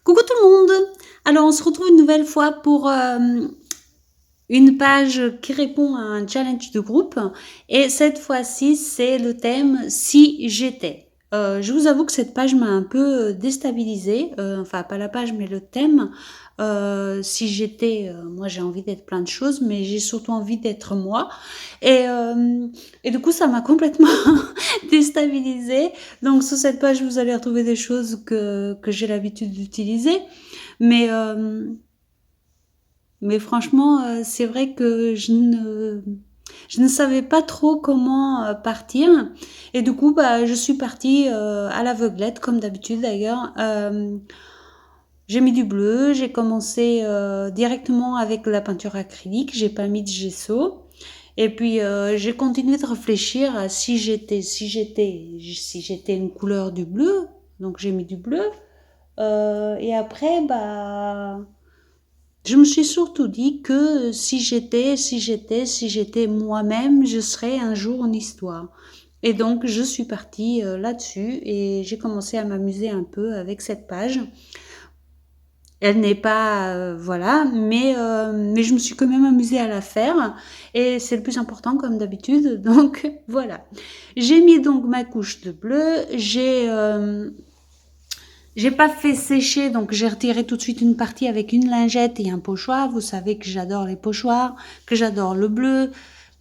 Coucou tout le monde! Alors on se retrouve une nouvelle fois pour une page qui répond à un challenge de groupe et cette fois-ci c'est le thème «Si j'étais». Je vous avoue que cette page m'a un peu déstabilisée, enfin pas la page mais le thème. Si j'étais, moi j'ai envie d'être plein de choses mais j'ai surtout envie d'être moi et du coup ça m'a complètement déstabilisée. Donc sur cette page vous allez retrouver des choses que j'ai l'habitude d'utiliser mais, mais franchement, c'est vrai que je ne savais pas trop comment partir. Et du coup, bah, je suis partie à l'aveuglette, comme d'habitude d'ailleurs. J'ai mis du bleu, j'ai commencé directement avec la peinture acrylique, j'ai pas mis de gesso. Et puis j'ai continué de réfléchir à si j'étais une couleur du bleu, donc j'ai mis du bleu. Et après, bah, je me suis surtout dit que si j'étais moi-même, je serais un jour une histoire. Et donc, je suis partie là-dessus et j'ai commencé à m'amuser un peu avec cette page. Elle n'est pas, voilà, mais je me suis quand même amusée à la faire et c'est le plus important comme d'habitude. Donc, voilà. J'ai mis donc ma couche de bleu, j'ai pas fait sécher, donc j'ai retiré tout de suite une partie avec une lingette et un pochoir. Vous savez que j'adore les pochoirs, que j'adore le bleu,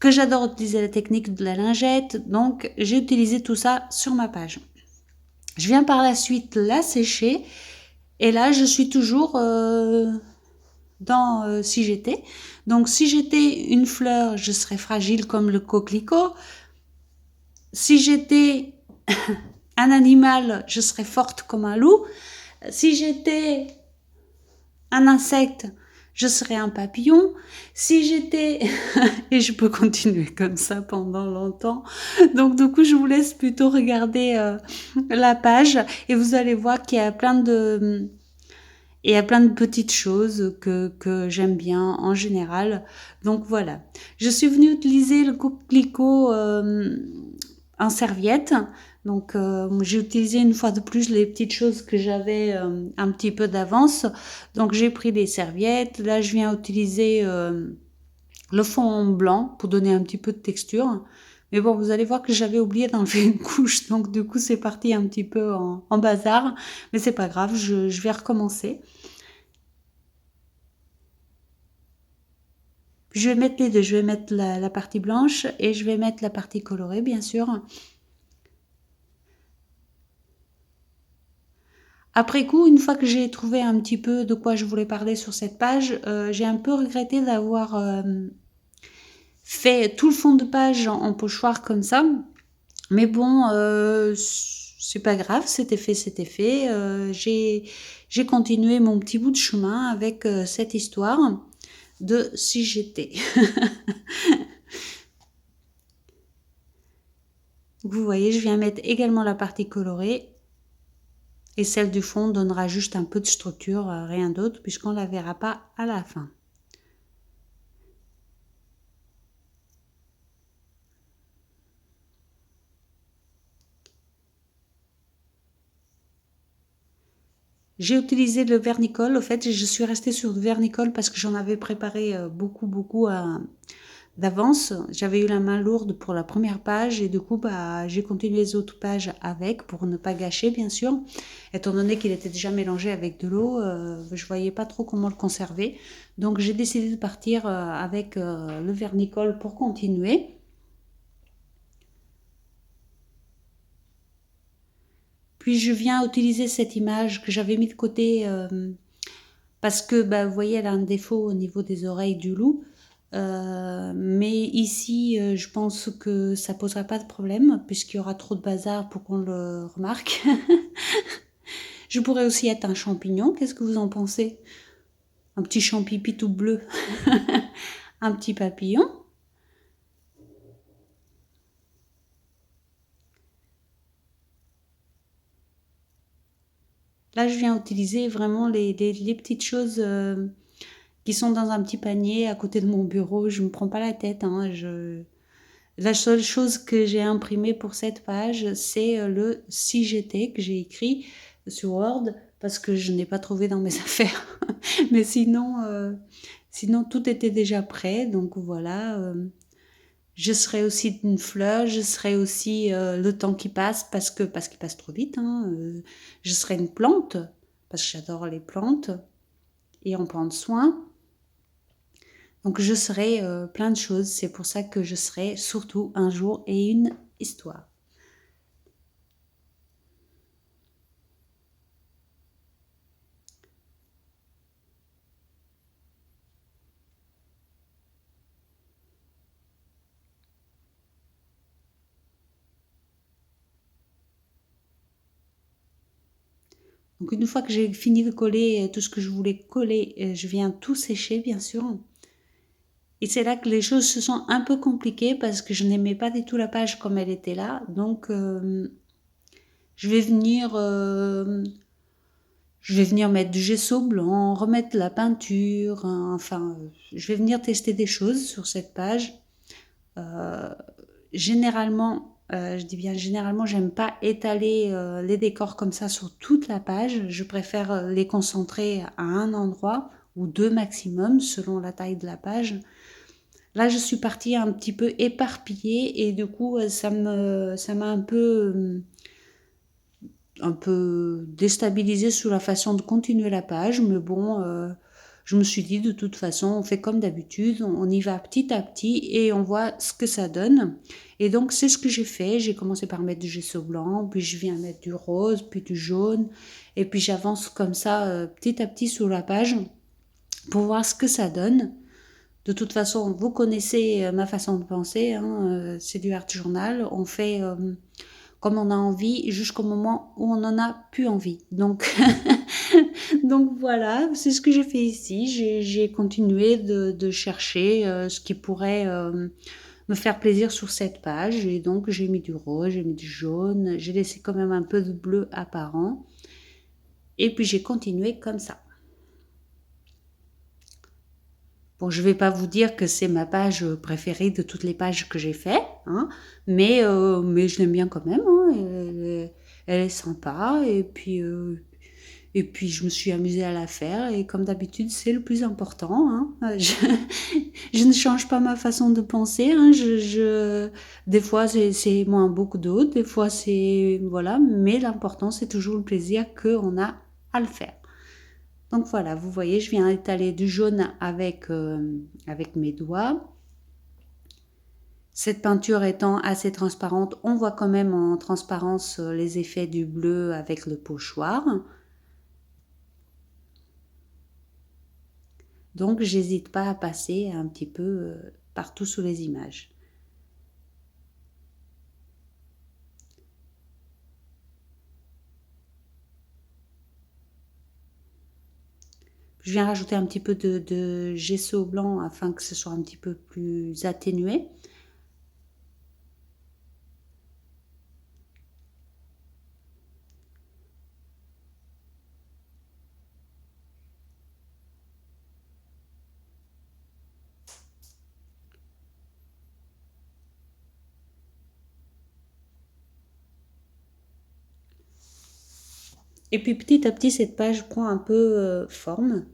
que j'adore utiliser la technique de la lingette. Donc j'ai utilisé tout ça sur ma page. Je viens par la suite la sécher et là je suis toujours dans si j'étais. Donc si j'étais une fleur, je serais fragile comme le coquelicot. Si j'étais un animal, je serais forte comme un loup. Si j'étais un insecte, je serais un papillon. Si j'étais... Et je peux continuer comme ça pendant longtemps. Donc du coup, je vous laisse plutôt regarder la page et vous allez voir qu'il y a plein de... Il y a plein de petites choses que j'aime bien en général. Donc voilà. Je suis venue utiliser le coquelicot en serviette. Donc j'ai utilisé une fois de plus les petites choses que j'avais un petit peu d'avance. Donc j'ai pris des serviettes. Là je viens utiliser le fond blanc pour donner un petit peu de texture. Mais bon, vous allez voir que j'avais oublié d'enlever une couche. Donc du coup c'est parti un petit peu en bazar. Mais c'est pas grave, je vais recommencer. Puis je vais mettre les deux. Je vais mettre la partie blanche et je vais mettre la partie colorée bien sûr. Après coup, une fois que j'ai trouvé un petit peu de quoi je voulais parler sur cette page, j'ai un peu regretté d'avoir fait tout le fond de page en pochoir comme ça. Mais bon, c'est pas grave, c'était fait, c'était fait. J'ai continué mon petit bout de chemin avec cette histoire de si j'étais. Vous voyez, je viens mettre également la partie colorée. Et celle du fond donnera juste un peu de structure, rien d'autre, puisqu'on ne la verra pas à la fin. J'ai utilisé le vernicole, au fait, je suis restée sur le vernicole parce que j'en avais préparé beaucoup d'avance. J'avais eu la main lourde pour la première page et du coup, bah, j'ai continué les autres pages avec pour ne pas gâcher, bien sûr. Étant donné qu'il était déjà mélangé avec de l'eau, je voyais pas trop comment le conserver. Donc, j'ai décidé de partir avec le vernicole pour continuer. Puis je viens utiliser cette image que j'avais mis de côté parce que bah, vous voyez, elle a un défaut au niveau des oreilles du loup. Mais ici, je pense que ça posera pas de problème puisqu'il y aura trop de bazar pour qu'on le remarque. Je pourrais aussi être un champignon. Qu'est-ce que vous en pensez? Un petit champipi tout bleu. Un petit papillon. Là, je viens utiliser vraiment les petites choses qui sont dans un petit panier à côté de mon bureau. Je ne me prends pas la tête. Hein. La seule chose que j'ai imprimée pour cette page, c'est le si j'étais que j'ai écrit sur Word. parce que je n'ai pas trouvé dans mes affaires. Mais sinon tout était déjà prêt. Donc voilà, je serai aussi une fleur, je serai aussi le temps qui passe parce qu'il passe trop vite. Hein, je serai une plante parce que j'adore les plantes et en prendre soin. Donc je serai plein de choses. C'est pour ça que je serai surtout un jour et une histoire. Donc une fois que j'ai fini de coller tout ce que je voulais coller, je viens tout sécher bien sûr. Et c'est là que les choses se sont un peu compliquées parce que je n'aimais pas du tout la page comme elle était là. Donc je vais venir mettre du gesso blanc, remettre la peinture, enfin je vais venir tester des choses sur cette page. Généralement, je dis bien généralement, j'aime pas étaler les décors comme ça sur toute la page. Je préfère les concentrer à un endroit ou deux maximum selon la taille de la page. Là, je suis partie un petit peu éparpillée et du coup, ça m'a un peu déstabilisée sur la façon de continuer la page. Mais bon, je me suis dit de toute façon, on fait comme d'habitude, on y va petit à petit et on voit ce que ça donne. Et donc, c'est ce que j'ai fait. J'ai commencé par mettre du gesso blanc, puis je viens mettre du rose, puis du jaune. Et puis, j'avance comme ça, petit à petit sur la page pour voir ce que ça donne. De toute façon, vous connaissez ma façon de penser, hein, c'est du art journal. On fait comme on a envie jusqu'au moment où on n'en a plus envie. Donc, donc voilà, c'est ce que j'ai fait ici. J'ai continué de chercher ce qui pourrait me faire plaisir sur cette page. Et donc, j'ai mis du rose, j'ai mis du jaune, j'ai laissé quand même un peu de bleu apparent. Et puis, j'ai continué comme ça. Bon, je vais pas vous dire que c'est ma page préférée de toutes les pages que j'ai fait, hein, mais je l'aime bien quand même. Hein, elle est sympa et puis je me suis amusée à la faire et comme d'habitude c'est le plus important. Hein. Je ne change pas ma façon de penser. Hein, des fois c'est moins beau que d'autres, des fois c'est voilà, mais l'important c'est toujours le plaisir qu'on a à le faire. Donc voilà, vous voyez, je viens étaler du jaune avec mes doigts. Cette peinture étant assez transparente, on voit quand même en transparence les effets du bleu avec le pochoir. Donc j'hésite pas à passer un petit peu partout sous les images. Je viens rajouter un petit peu de gesso blanc afin que ce soit un petit peu plus atténué. Et puis petit à petit, cette page prend un peu forme.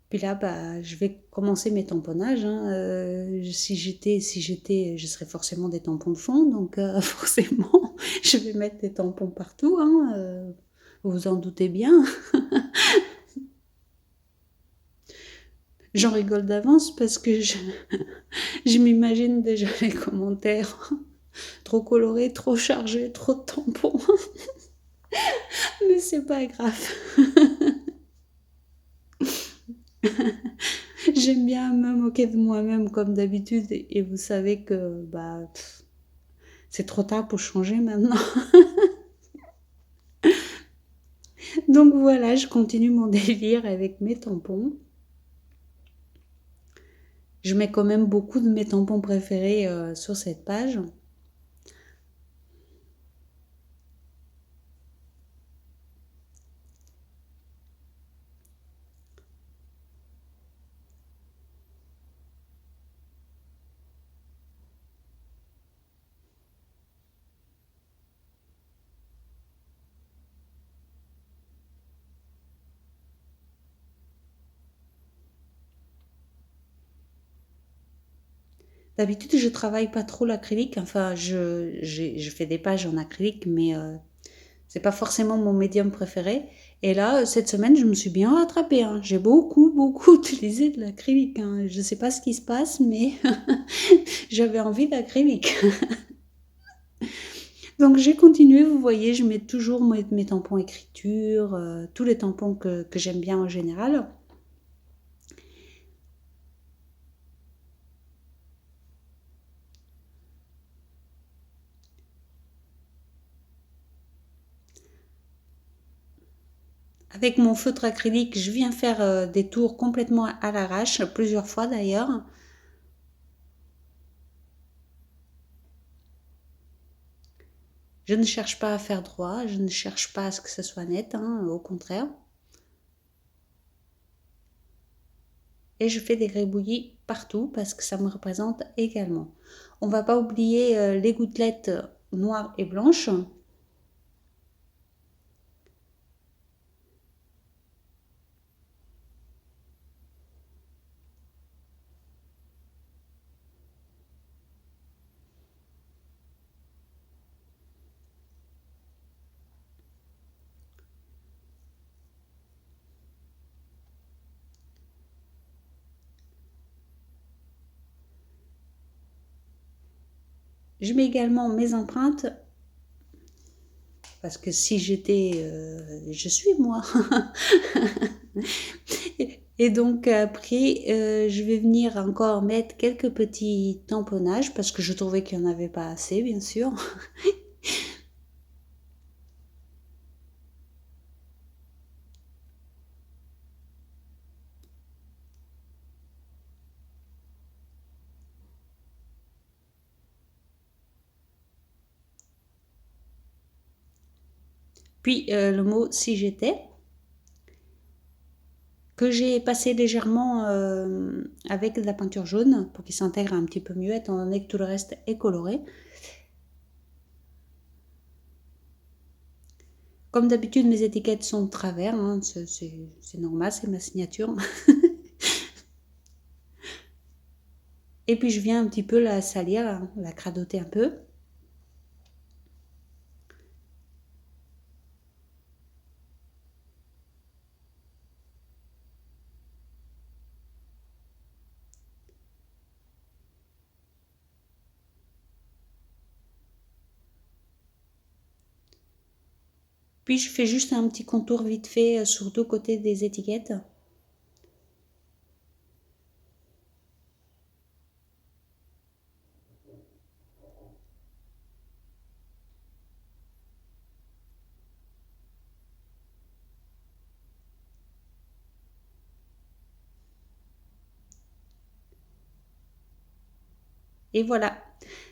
Puis là, bah, je vais commencer mes tamponnages. Hein. Je serais forcément des tampons de fond, donc forcément, je vais mettre des tampons partout. Hein, vous vous en doutez bien. J'en rigole d'avance parce que je m'imagine déjà les commentaires. Trop coloré, trop chargé, trop de tampons. Mais c'est pas grave. J'aime bien me moquer de moi-même comme d'habitude et vous savez que bah c'est trop tard pour changer maintenant. Donc voilà, je continue mon délire avec mes tampons. Je mets quand même beaucoup de mes tampons préférés sur cette page. D'habitude, je travaille pas trop l'acrylique. Enfin, je fais des pages en acrylique, mais c'est pas forcément mon médium préféré. Et là, cette semaine, je me suis bien rattrapée, hein. J'ai beaucoup, beaucoup utilisé de l'acrylique, hein. Je sais pas ce qui se passe, mais j'avais envie d'acrylique. Donc j'ai continué, vous voyez, je mets toujours mes tampons écriture, tous les tampons que j'aime bien en général. Avec mon feutre acrylique, je viens faire des tours complètement à l'arrache, plusieurs fois d'ailleurs. Je ne cherche pas à faire droit, je ne cherche pas à ce que ce soit net, hein, au contraire. Et je fais des gribouillis partout parce que ça me représente également. On va pas oublier les gouttelettes noires et blanches. Je mets également mes empreintes parce que si j'étais, je suis moi. Et donc après, je vais venir encore mettre quelques petits tamponnages parce que je trouvais qu'il n'y en avait pas assez, bien sûr. Puis le mot si j'étais, que j'ai passé légèrement avec de la peinture jaune pour qu'il s'intègre un petit peu mieux étant donné que tout le reste est coloré. Comme d'habitude, mes étiquettes sont de travers, hein, c'est normal, c'est ma signature. Et puis je viens un petit peu la salir, hein, la cradoter un peu. Puis je fais juste un petit contour vite fait sur deux côtés des étiquettes. Et voilà,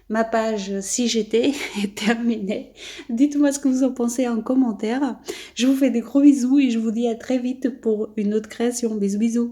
ma page si j'étais est terminée. Dites-moi ce que vous en pensez en commentaire. Je vous fais des gros bisous et je vous dis à très vite pour une autre création. Bisous bisous.